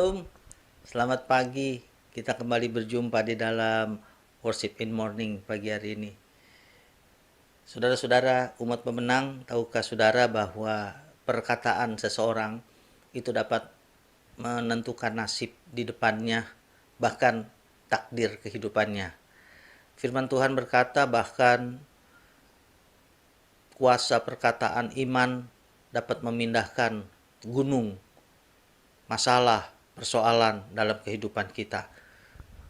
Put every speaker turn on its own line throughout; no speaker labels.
Shalom, selamat pagi. Kita kembali berjumpa di dalam Worship in Morning pagi hari ini. Saudara-saudara, umat pemenang, tahukah saudara bahwa perkataan seseorang itu dapat menentukan nasib di depannya, bahkan takdir kehidupannya. Firman Tuhan berkata bahkan kuasa perkataan iman dapat memindahkan gunung, masalah, persoalan dalam kehidupan kita.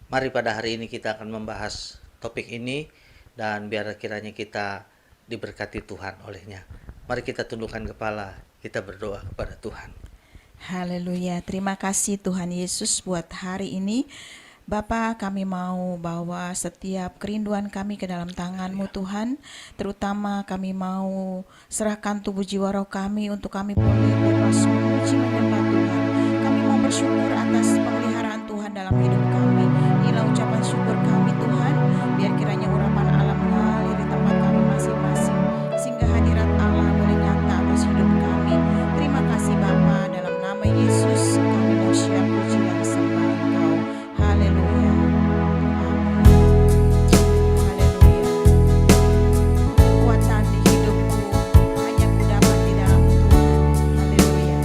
Mari pada hari ini kita akan membahas topik ini dan biar kiranya kita diberkati Tuhan olehnya. Mari kita tundukkan kepala, kita berdoa kepada Tuhan.
Haleluya, terima kasih Tuhan Yesus buat hari ini. Bapa, kami mau bawa setiap kerinduan kami ke dalam tangan-Mu Tuhan. Terutama kami mau serahkan tubuh jiwa roh kami untuk kami boleh bebas memuji menyembah Tuhan. Kami mau bersyukur atas pemeliharaan Tuhan dalam hidup kami. Inilah ucapan syukur kami Tuhan. Biar kiranya urapan Allah mengalir di tempat kami masing-masing, sehingga hadirat Allah boleh nyata atas hidup kami. Terima kasih Bapa, dalam nama Yesus kami dahsyat puji dan sembah Engkau. Haleluya. Amin. Haleluya. Kekuatan di hidupku hanya ku dapat di dalam Tuhan. Haleluya.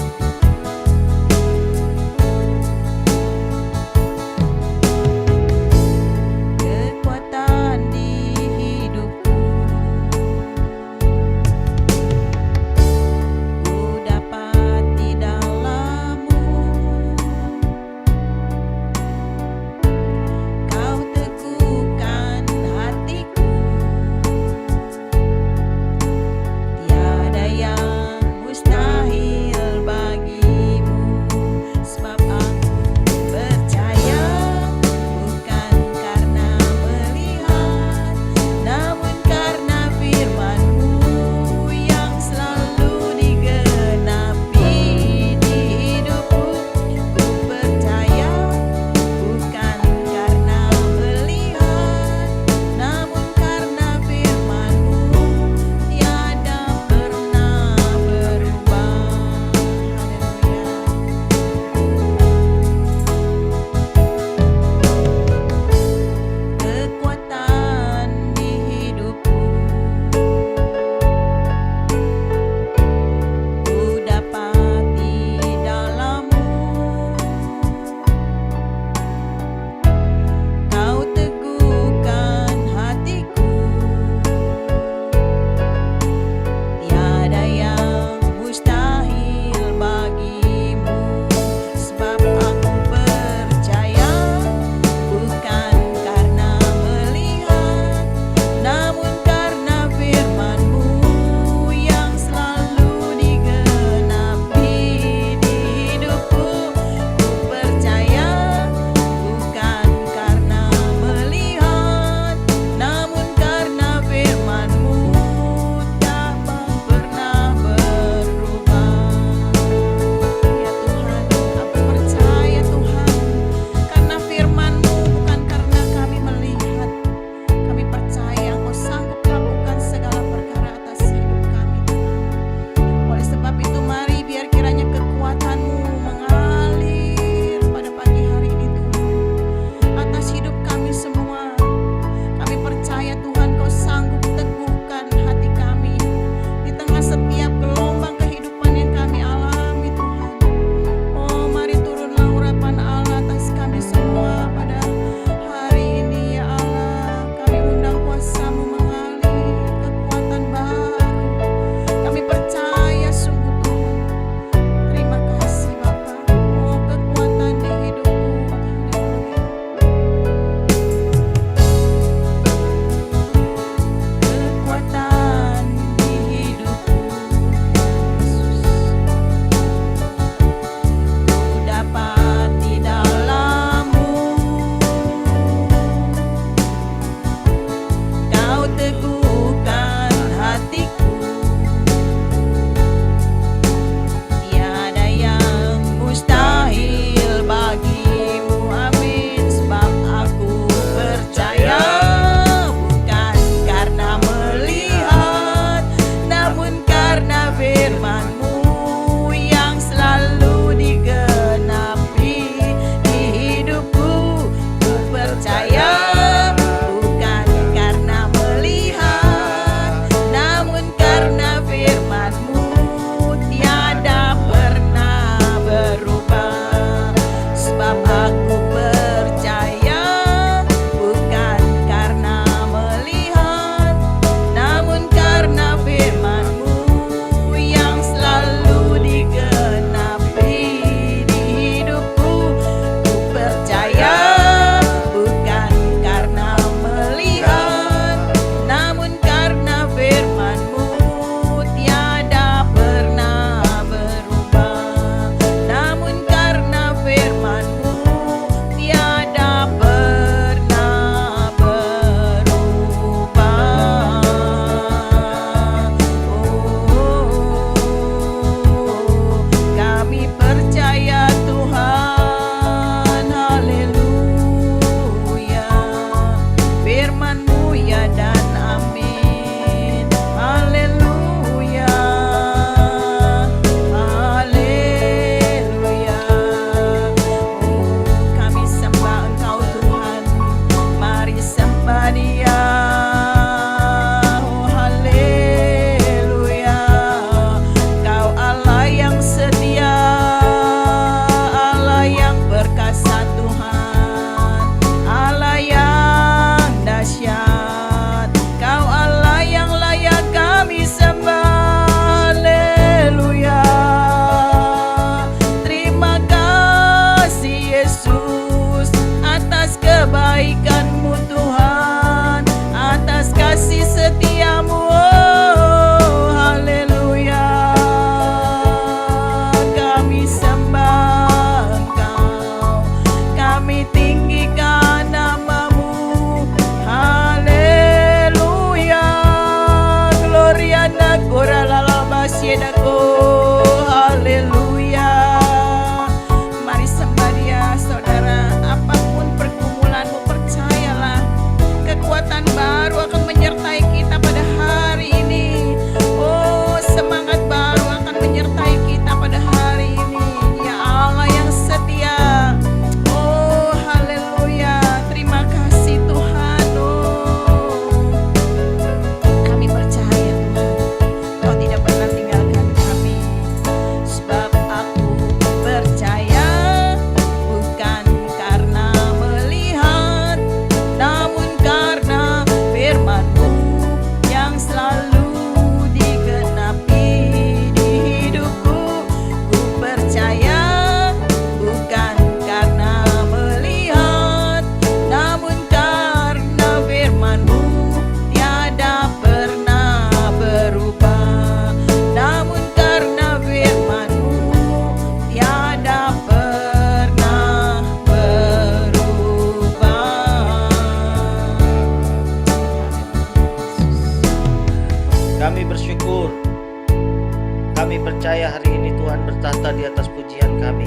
percaya hari ini Tuhan bertata di atas pujian kami.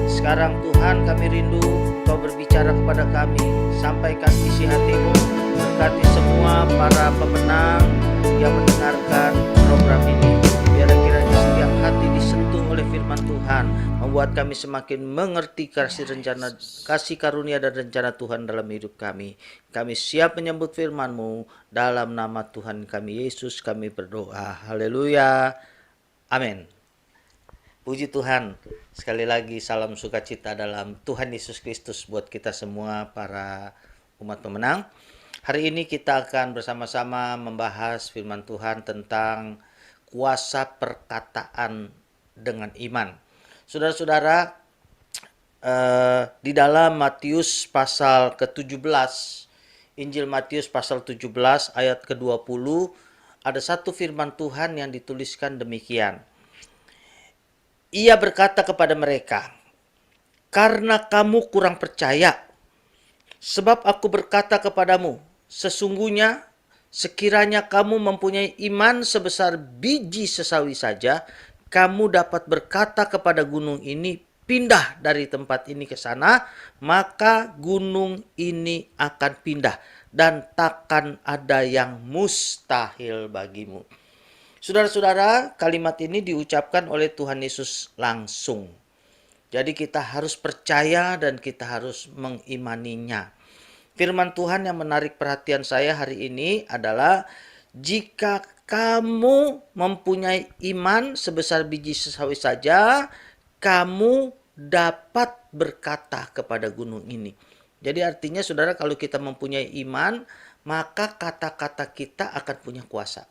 Sekarang Tuhan, kami rindu Engkau berbicara kepada kami. Sampaikan isi hati-Mu, berkati semua para pemenang yang mendengarkan program ini. Biar kiranya setiap hati disentuh oleh firman Tuhan, membuat kami semakin mengerti kasih karunia dan rencana Tuhan dalam hidup kami. Kami siap menyambut firman-Mu. Dalam nama Tuhan kami Yesus kami berdoa. Haleluya. Amin. Puji Tuhan. Sekali lagi salam sukacita dalam Tuhan Yesus Kristus buat kita semua para umat pemenang. Hari ini kita akan bersama-sama membahas firman Tuhan tentang kuasa perkataan dengan iman. Saudara-saudara, di dalam Matius pasal ke-17, Injil Matius pasal 17 ayat ke-20, ada satu firman Tuhan yang dituliskan demikian. Ia berkata kepada mereka, "Karena kamu kurang percaya, sebab aku berkata kepadamu, sesungguhnya sekiranya kamu mempunyai iman sebesar biji sesawi saja, kamu dapat berkata kepada gunung ini, pindah dari tempat ini ke sana, maka gunung ini akan pindah dan takkan ada yang mustahil bagimu." Saudara-saudara, kalimat ini diucapkan oleh Tuhan Yesus langsung. Jadi kita harus percaya dan kita harus mengimaninya. Firman Tuhan yang menarik perhatian saya hari ini adalah, jika kamu mempunyai iman sebesar biji sesawi saja, kamu dapat berkata kepada gunung ini. Jadi artinya saudara, kalau kita mempunyai iman, maka kata-kata kita akan punya kuasa.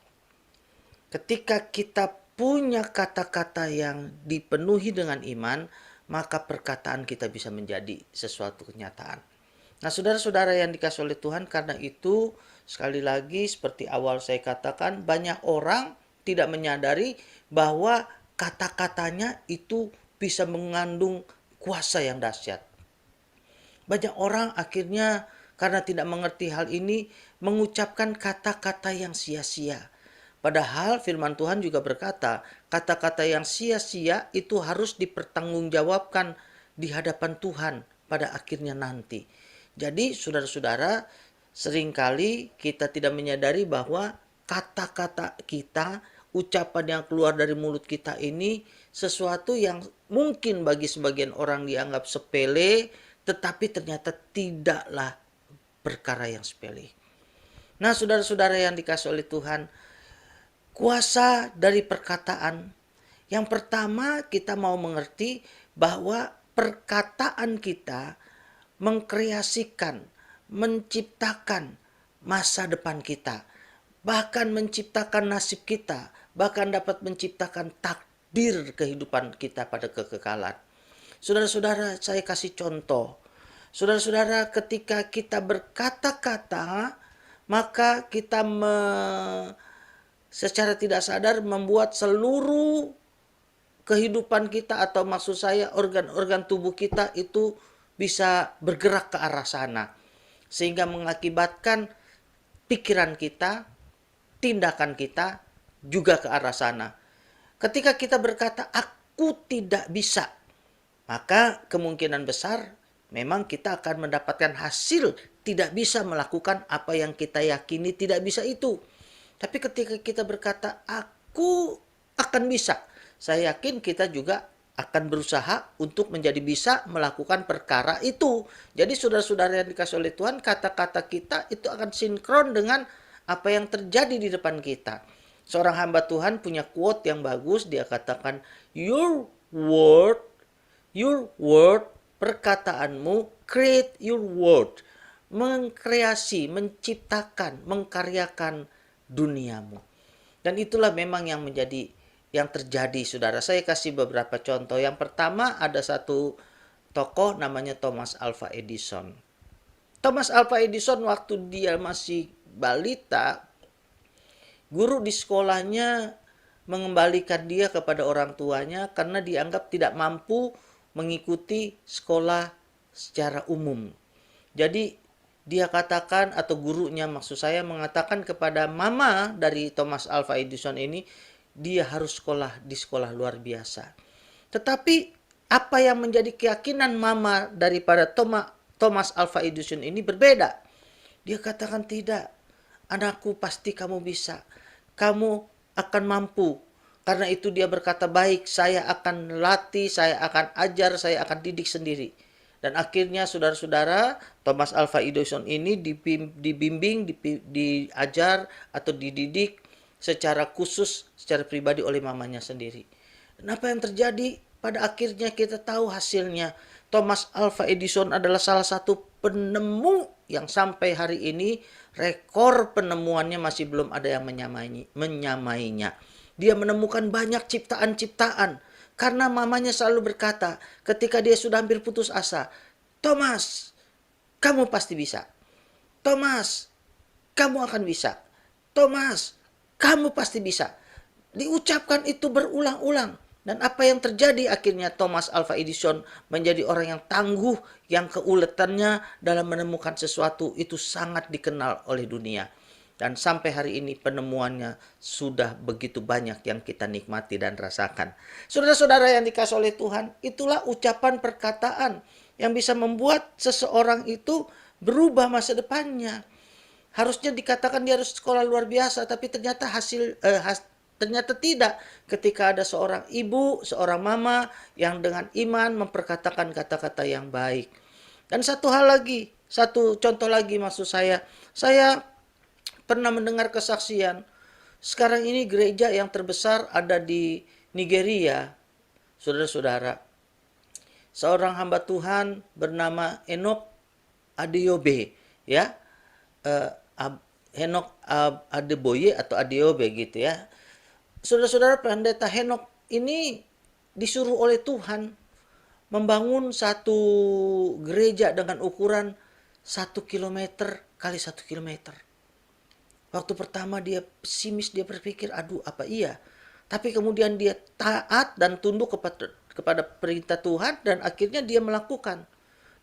Ketika kita punya kata-kata yang dipenuhi dengan iman, maka perkataan kita bisa menjadi sesuatu kenyataan. Nah, saudara-saudara yang dikasihi oleh Tuhan, karena itu sekali lagi seperti awal saya katakan, banyak orang tidak menyadari bahwa kata-katanya itu bisa mengandung kuasa yang dahsyat. Banyak orang akhirnya karena tidak mengerti hal ini mengucapkan kata-kata yang sia-sia. Padahal firman Tuhan juga berkata, kata-kata yang sia-sia itu harus dipertanggungjawabkan di hadapan Tuhan pada akhirnya nanti. Jadi saudara-saudara, seringkali kita tidak menyadari bahwa kata-kata kita, ucapan yang keluar dari mulut kita ini sesuatu yang mungkin bagi sebagian orang dianggap sepele, tetapi ternyata tidaklah perkara yang sepele. Nah, saudara-saudara yang dikasihi oleh Tuhan, kuasa dari perkataan. Yang pertama, kita mau mengerti bahwa perkataan kita mengkreasikan, menciptakan masa depan kita, bahkan menciptakan nasib kita, bahkan dapat menciptakan takdir kehidupan kita pada kekekalan. Saudara-saudara, saya kasih contoh. Saudara-saudara, ketika kita berkata-kata, maka kita secara tidak sadar membuat seluruh kehidupan kita, atau maksud saya organ-organ tubuh kita itu bisa bergerak ke arah sana, sehingga mengakibatkan pikiran kita, tindakan kita juga ke arah sana. Ketika kita berkata aku tidak bisa, maka kemungkinan besar memang kita akan mendapatkan hasil tidak bisa melakukan apa yang kita yakini tidak bisa itu. Tapi ketika kita berkata aku akan bisa, saya yakin kita juga akan berusaha untuk menjadi bisa melakukan perkara itu. Jadi saudara-saudara yang dikasihi oleh Tuhan, kata-kata kita itu akan sinkron dengan apa yang terjadi di depan kita. Seorang hamba Tuhan punya quote yang bagus, dia katakan, your word, perkataanmu, create your world. Mengkreasi, menciptakan, mengkaryakan duniamu. Dan itulah memang yang terjadi, saudara. Saya kasih beberapa contoh. Yang pertama, ada satu tokoh namanya Thomas Alva Edison. Thomas Alva Edison waktu dia masih balita, guru di sekolahnya mengembalikan dia kepada orang tuanya karena dianggap tidak mampu mengikuti sekolah secara umum. Jadi dia katakan, atau gurunya maksud saya mengatakan kepada mama dari Thomas Alva Edison ini, dia harus sekolah di sekolah luar biasa. Tetapi apa yang menjadi keyakinan mama daripada Thomas Alva Edison ini berbeda. Dia katakan, tidak, anakku, pasti kamu bisa. Kamu akan mampu. Karena itu dia berkata, baik, saya akan latih, saya akan ajar, saya akan didik sendiri. Dan akhirnya saudara-saudara, Thomas Alva Edison ini dibimbing, diajar atau dididik secara khusus, secara pribadi oleh mamanya sendiri. Dan apa yang terjadi? Pada akhirnya kita tahu hasilnya. Thomas Alva Edison adalah salah satu penemu yang sampai hari ini rekor penemuannya masih belum ada yang menyamainya. Dia menemukan banyak ciptaan-ciptaan. Karena mamanya selalu berkata ketika dia sudah hampir putus asa, Thomas, kamu pasti bisa. Thomas, kamu akan bisa. Thomas, kamu pasti bisa. Diucapkan itu berulang-ulang. Dan apa yang terjadi akhirnya Thomas Alva Edison menjadi orang yang tangguh, yang keuletannya dalam menemukan sesuatu itu sangat dikenal oleh dunia. Dan sampai hari ini penemuannya sudah begitu banyak yang kita nikmati dan rasakan. Saudara-saudara yang dikasihi oleh Tuhan, itulah ucapan perkataan yang bisa membuat seseorang itu berubah masa depannya. Harusnya dikatakan dia harus sekolah luar biasa, tapi ternyata ternyata tidak. Ketika ada seorang ibu, seorang mama yang dengan iman memperkatakan kata-kata yang baik. Dan satu contoh lagi maksud saya pernah mendengar kesaksian. Sekarang ini gereja yang terbesar ada di Nigeria, saudara-saudara. Seorang hamba Tuhan bernama Enoch Adeobe, ya, Enoch Adeboye atau Adeobe gitu ya. Saudara-saudara, pendeta Enoch ini disuruh oleh Tuhan membangun satu gereja dengan ukuran 1 kilometer kali 1 kilometer. Waktu pertama dia pesimis, dia berpikir, aduh apa iya? Tapi kemudian dia taat dan tunduk kepada perintah Tuhan dan akhirnya dia melakukan.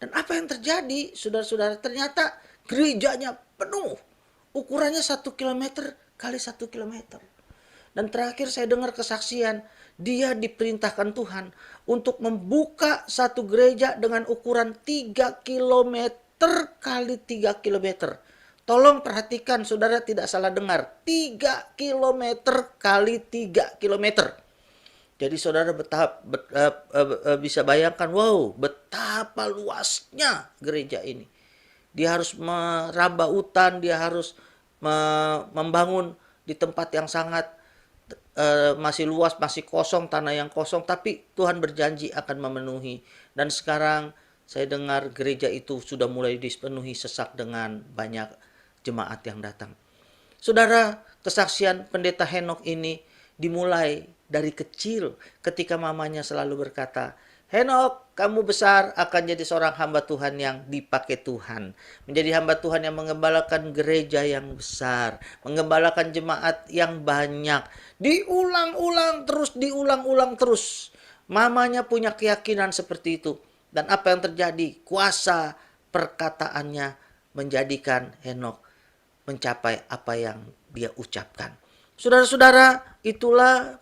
Dan apa yang terjadi, saudara-saudara? Ternyata gerejanya penuh. Ukurannya 1 kilometer kali 1 kilometer. Dan terakhir saya dengar kesaksian, dia diperintahkan Tuhan untuk membuka satu gereja dengan ukuran 3 kilometer kali 3 kilometer. Tolong perhatikan, saudara tidak salah dengar. 3 kilometer kali 3 kilometer. Jadi saudara bisa bayangkan, wow, betapa luasnya gereja ini. Dia harus merambah hutan, dia harus membangun di tempat yang sangat masih luas, masih kosong, tanah yang kosong. Tapi Tuhan berjanji akan memenuhi. Dan sekarang saya dengar gereja itu sudah mulai dipenuhi sesak dengan banyak jemaat yang datang. Saudara, kesaksian pendeta Enoch ini dimulai dari kecil ketika mamanya selalu berkata, Enoch, kamu besar akan jadi seorang hamba Tuhan yang dipakai Tuhan. Menjadi hamba Tuhan yang mengembalakan gereja yang besar. Mengembalakan jemaat yang banyak. Diulang-ulang terus. Mamanya punya keyakinan seperti itu. Dan apa yang terjadi? Kuasa perkataannya menjadikan Enoch mencapai apa yang dia ucapkan. Saudara-saudara, itulah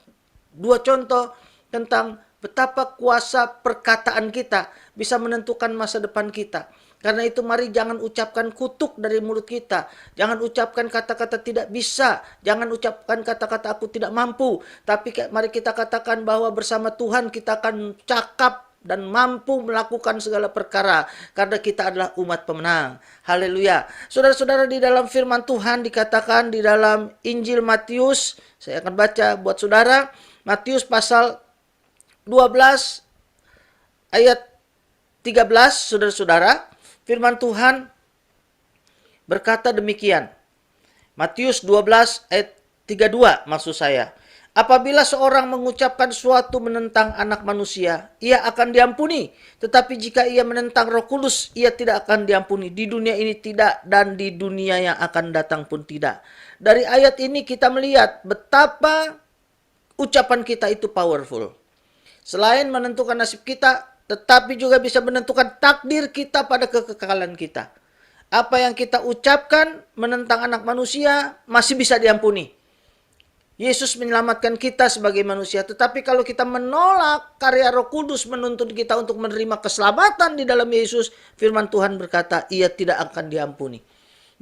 2 contoh tentang betapa kuasa perkataan kita bisa menentukan masa depan kita. Karena itu mari jangan ucapkan kutuk dari mulut kita. Jangan ucapkan kata-kata tidak bisa. Jangan ucapkan kata-kata aku tidak mampu. Tapi mari kita katakan bahwa bersama Tuhan kita akan cakap dan mampu melakukan segala perkara karena kita adalah umat pemenang. Haleluya. Saudara-saudara, di dalam firman Tuhan dikatakan di dalam Injil Matius, saya akan baca buat saudara, Matius pasal 12 ayat 13, saudara-saudara, firman Tuhan berkata demikian. Matius 12 ayat 32 maksud saya. Apabila seorang mengucapkan suatu menentang anak manusia, ia akan diampuni. Tetapi jika ia menentang Roh Kudus, ia tidak akan diampuni. Di dunia ini tidak, dan di dunia yang akan datang pun tidak. Dari ayat ini kita melihat betapa ucapan kita itu powerful. Selain menentukan nasib kita, tetapi juga bisa menentukan takdir kita pada kekekalan kita. Apa yang kita ucapkan menentang anak manusia masih bisa diampuni. Yesus menyelamatkan kita sebagai manusia. Tetapi kalau kita menolak karya Roh Kudus menuntun kita untuk menerima keselamatan di dalam Yesus, firman Tuhan berkata, ia tidak akan diampuni.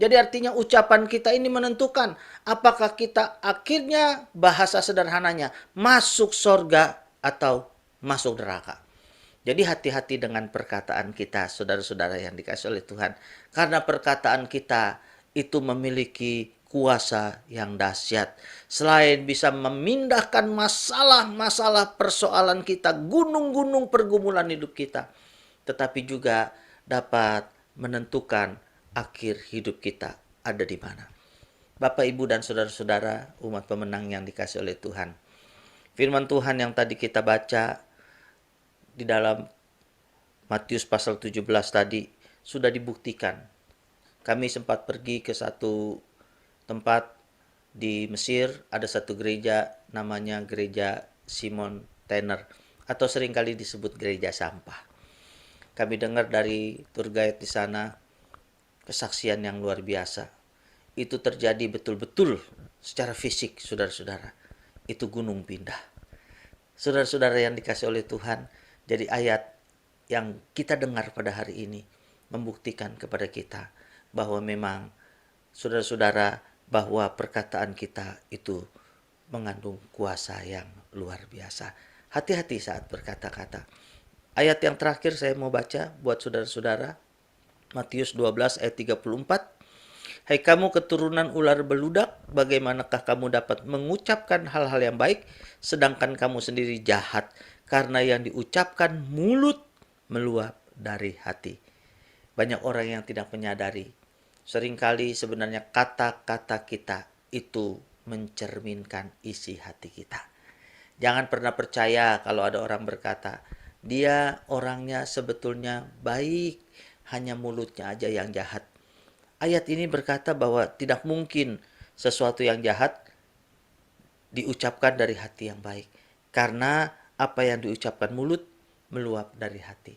Jadi artinya ucapan kita ini menentukan apakah kita akhirnya, bahasa sederhananya, masuk sorga atau masuk neraka. Jadi hati-hati dengan perkataan kita, saudara-saudara yang dikasihi oleh Tuhan. Karena perkataan kita itu memiliki kuasa yang dahsyat. Selain bisa memindahkan masalah-masalah persoalan kita, gunung-gunung pergumulan hidup kita, tetapi juga dapat menentukan akhir hidup kita ada di mana. Bapak, Ibu, dan saudara-saudara umat pemenang yang dikasihi oleh Tuhan. Firman Tuhan yang tadi kita baca di dalam Matius pasal 17 tadi sudah dibuktikan. Kami sempat pergi ke satu tempat di Mesir, ada satu gereja namanya Gereja Simon Tanner atau seringkali disebut gereja sampah. Kami dengar dari tour guide di sana kesaksian yang luar biasa. Itu terjadi betul-betul secara fisik, saudara-saudara. Itu gunung pindah. Saudara-saudara yang dikasihi oleh Tuhan, jadi ayat yang kita dengar pada hari ini membuktikan kepada kita bahwa memang saudara-saudara, bahwa perkataan kita itu mengandung kuasa yang luar biasa. Hati-hati saat berkata-kata. Ayat yang terakhir saya mau baca buat saudara-saudara. Matius 12 ayat 34. Hai kamu keturunan ular beludak, bagaimanakah kamu dapat mengucapkan hal-hal yang baik, sedangkan kamu sendiri jahat, karena yang diucapkan mulut meluap dari hati. Banyak orang yang tidak menyadari, seringkali sebenarnya kata-kata kita itu mencerminkan isi hati kita. Jangan pernah percaya kalau ada orang berkata, dia orangnya sebetulnya baik, hanya mulutnya aja yang jahat. Ayat ini berkata bahwa tidak mungkin sesuatu yang jahat diucapkan dari hati yang baik. Karena apa yang diucapkan mulut meluap dari hati.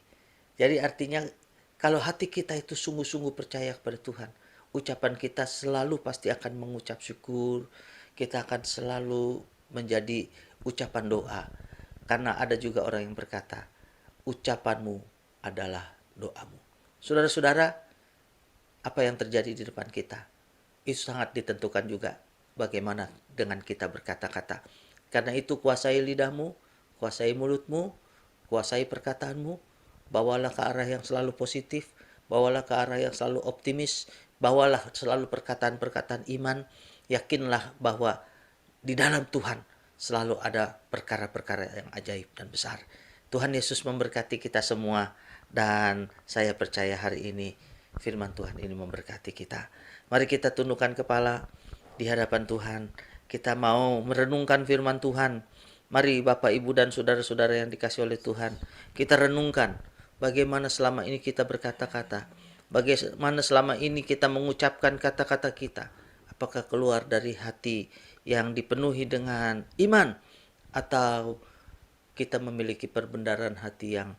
Jadi artinya kalau hati kita itu sungguh-sungguh percaya kepada Tuhan, ucapan kita selalu pasti akan mengucap syukur. Kita akan selalu menjadi ucapan doa. Karena ada juga orang yang berkata, ucapanmu adalah doamu. Saudara-saudara, apa yang terjadi di depan kita, itu sangat ditentukan juga bagaimana dengan kita berkata-kata. Karena itu kuasai lidahmu, kuasai mulutmu, kuasai perkataanmu, bawalah ke arah yang selalu positif, bawalah ke arah yang selalu optimis, bawalah selalu perkataan-perkataan iman, yakinlah bahwa di dalam Tuhan selalu ada perkara-perkara yang ajaib dan besar. Tuhan Yesus memberkati kita semua, dan saya percaya hari ini firman Tuhan ini memberkati kita. Mari kita tundukkan kepala di hadapan Tuhan. Kita mau merenungkan firman Tuhan. Mari Bapak, Ibu, dan saudara-saudara yang dikasihi oleh Tuhan, kita renungkan bagaimana selama ini kita berkata-kata. Bagaimana selama ini kita mengucapkan kata-kata kita. Apakah keluar dari hati yang dipenuhi dengan iman, atau kita memiliki perbendaharaan hati yang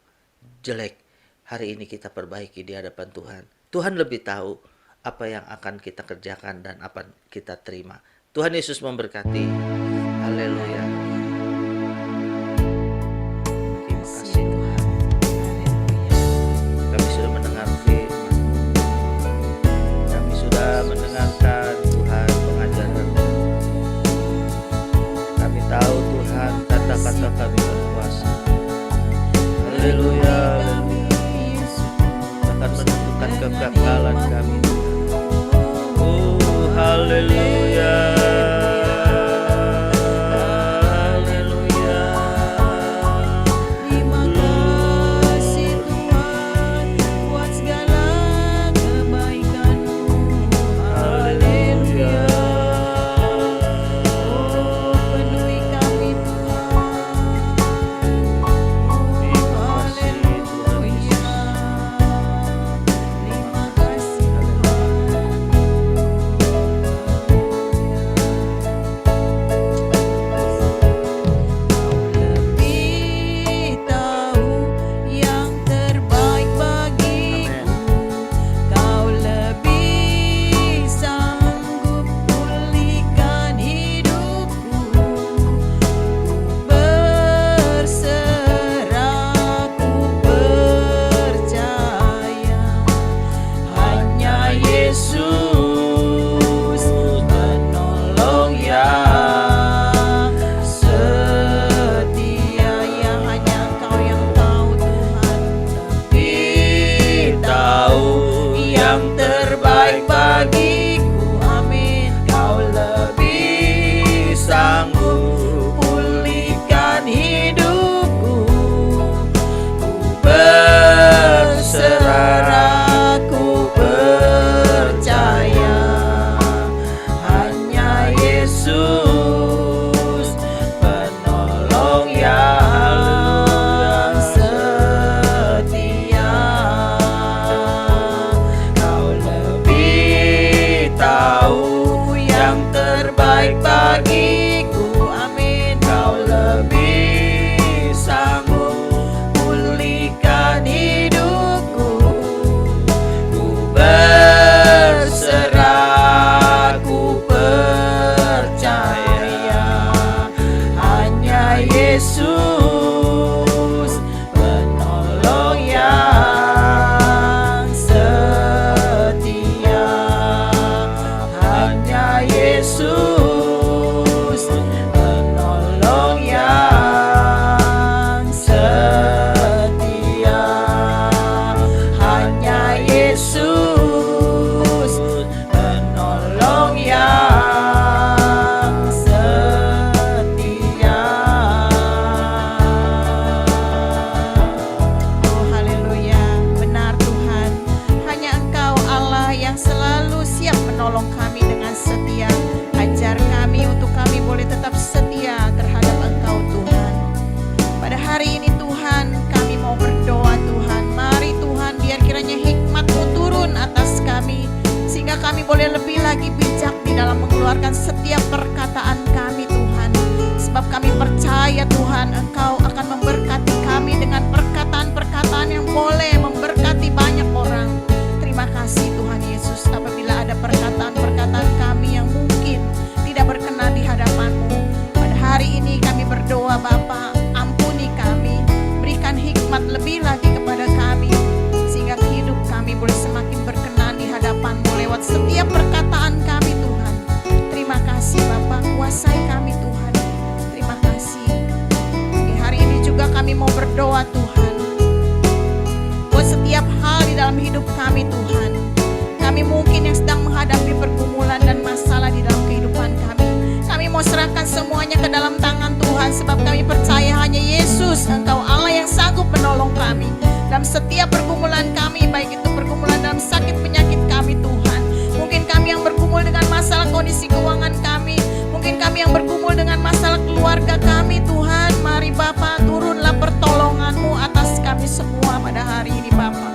jelek. Hari ini kita perbaiki di hadapan Tuhan. Tuhan lebih tahu apa yang akan kita kerjakan dan apa kita terima. Tuhan Yesus memberkati. Haleluya. Terima kasih Tuhan. Kami sudah mendengar firman. Kami sudah mendengarkan Tuhan pengajaran. Kami tahu Tuhan kata-kata kami berkuasa. Haleluya. Akan menentukan kegagalan kami. Oh, haleluya. Haleluya.
Terima kasih Tuhan buat segala kebaikan-Mu. Haleluya. Oh, penuhi kami Tuhan.
Terima kasih Tuhan Yesus.
Terima kasih Tuhan. baik bagiku. Amin. Kau lebih sanggup pulihkan hidupku. Ku berserah, ku percaya hanya Yesus penolong yang setia. Hanya Yesus penolong yang setia. Hanya Yesus penolong yang setia. Oh haleluya, benar Tuhan, hanya Engkau Allah yang selalu siap menolong kami dengan setia. Ajar kami untuk kami boleh tetap setia terhadap Engkau Tuhan. Pada hari ini Tuhan, kami mau berdoa Tuhan. Mari Tuhan, biar kiranya hikmat-Mu turun atas kami, sehingga kami boleh lebih lagi bijak di dalam mengeluarkan setiap perkataan kami Tuhan. Sebab kami percaya Tuhan, Engkau akan memberkati kami dengan perkataan-perkataan yang boleh memberkati banyak orang. Terima kasih Tuhan Yesus, apabila ada perkataan-perkataan kami yang mungkin tidak berkenan di hadapan-Mu, pada hari ini kami berdoa Bapa, ampuni kami, berikan hikmat lebih lagi kepada kami, sehingga hidup kami boleh semakin berkenan di hadapan-Mu lewat setiap perkataan kami Tuhan. Terima kasih Bapa, kuasai kami Tuhan. Terima kasih. Di hari ini juga kami mau berdoa Tuhan, buat setiap hal di dalam hidup kami Tuhan. Kami mungkin yang sedang menghadapi pergumulan dan masalah di dalam kehidupan kami. Kami mau serahkan semuanya ke dalam tangan Tuhan, sebab kami percaya hanya Yesus, Engkau Allah yang sanggup menolong kami dalam setiap pergumulan kami, baik itu pergumulan dalam sakit penyakit kami Tuhan. Mungkin kami yang bergumul dengan masalah kondisi keuangan kami, mungkin kami yang bergumul dengan masalah keluarga kami Tuhan. Mari Bapa, turunlah pertolongan-Mu atas kami semua pada hari ini Bapa.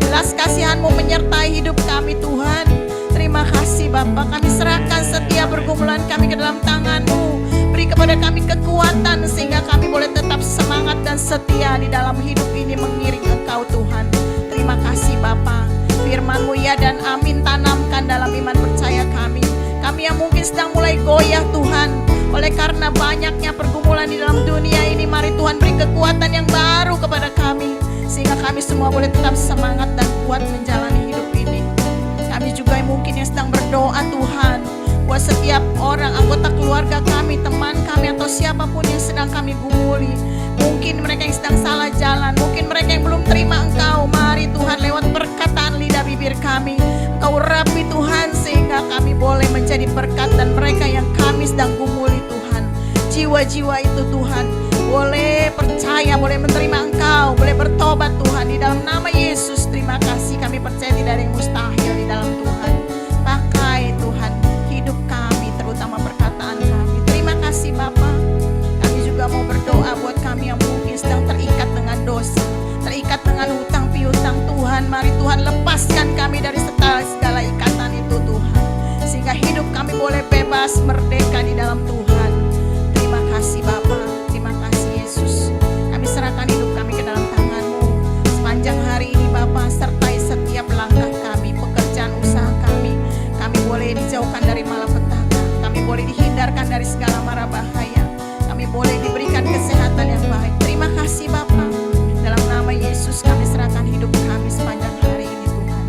Belas kasihan-Mu menyertai hidup kami Tuhan. Terima kasih Bapa, kami serahkan setiap pergumulan kami ke dalam tangan-Mu. Beri kepada kami kekuatan sehingga kami boleh tetap semangat dan setia di dalam hidup ini mengiring Engkau Tuhan. Terima kasih Bapa. Firman-Mu ya dan amin tanamkan dalam iman percaya kami. Kami yang mungkin sedang mulai goyah Tuhan, oleh karena banyaknya pergumulan di dalam dunia ini, mari Tuhan beri kekuatan yang baru kepada kami, sehingga kami semua boleh tetap semangat dan kuat menjalani hidup ini. Kami juga yang mungkin yang sedang berdoa Tuhan, buat setiap orang anggota keluarga kami, teman kami, atau siapapun yang sedang kami gumuli. Mungkin mereka yang sedang salah jalan, mungkin mereka yang belum terima Engkau. Mari Tuhan, lewat perkataan lidah bibir kami, Engkau urapi Tuhan, sehingga kami boleh menjadi berkat. Dan mereka yang kami sedang gumuli Tuhan, jiwa-jiwa itu Tuhan boleh percaya, boleh menerima Engkau, boleh bertobat Tuhan, di dalam nama Yesus. Terima kasih, kami percaya tidak ada yang mustahil di dalam Tuhan. Pakai Tuhan hidup kami, terutama perkataan kami. Terima kasih Bapa. Kami juga mau berdoa buat kami yang mungkin sedang terikat dengan dosa, terikat dengan hutang piutang Tuhan. Mari Tuhan, lepaskan kami dari segala ikatan itu Tuhan, sehingga hidup kami boleh bebas, merdeka di dalam Tuhan. Terima kasih Bapa, terima kasih Yesus. Kami serahkan hidup kami ke dalam tangan-Mu sepanjang hari ini Bapa. Sertai setiap langkah kami, pekerjaan usaha kami. Kami boleh dijauhkan dari malapetaka, kami boleh dihindarkan dari segala mara bahaya, kami boleh diberikan kesehatan yang baik. Terima kasih Bapa. Dalam nama Yesus kami serahkan hidup kami sepanjang hari ini Tuhan.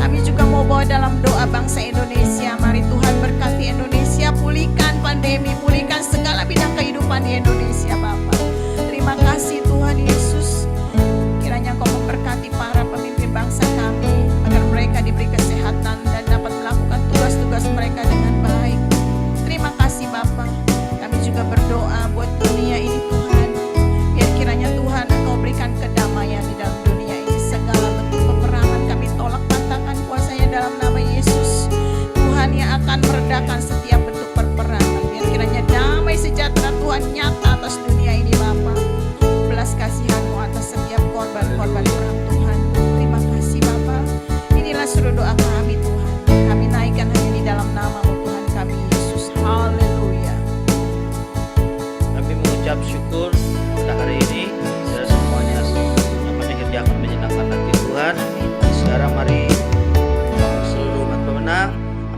Kami juga mau bawa dalam doa bangsa Indonesia. Mari Tuhan berkati Indonesia, pulihkan pandemi, pulihkan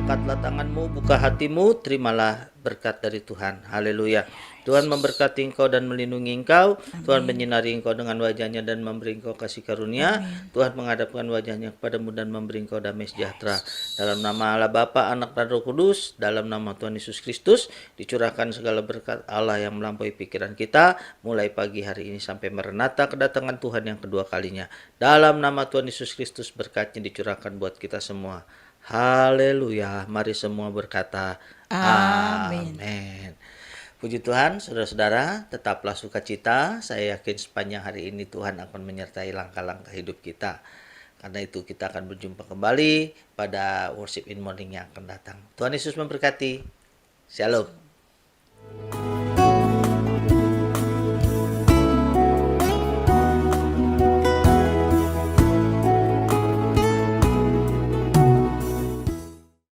Angkatlah tanganmu, buka hatimu, terimalah berkat dari Tuhan. Haleluya. Tuhan memberkati engkau dan melindungi engkau. Tuhan menyinari engkau dengan wajahnya dan memberi engkau kasih karunia. Tuhan menghadapkan wajahnya kepadamu dan memberi engkau damai sejahtera. Dalam nama Allah Bapa, Anak dan Roh Kudus, dalam nama Tuhan Yesus Kristus, dicurahkan segala berkat Allah yang melampaui pikiran kita, mulai pagi hari ini sampai merenata kedatangan Tuhan yang kedua kalinya. Dalam nama Tuhan Yesus Kristus, berkatnya dicurahkan buat kita semua. Haleluya. Mari semua berkata,
Amin.
amin. Puji Tuhan, saudara-saudara, tetaplah sukacita. Saya yakin sepanjang hari ini Tuhan akan menyertai langkah-langkah hidup kita. Karena itu kita akan berjumpa kembali pada Worship in Morning yang akan datang. Tuhan Yesus memberkati. Shalom.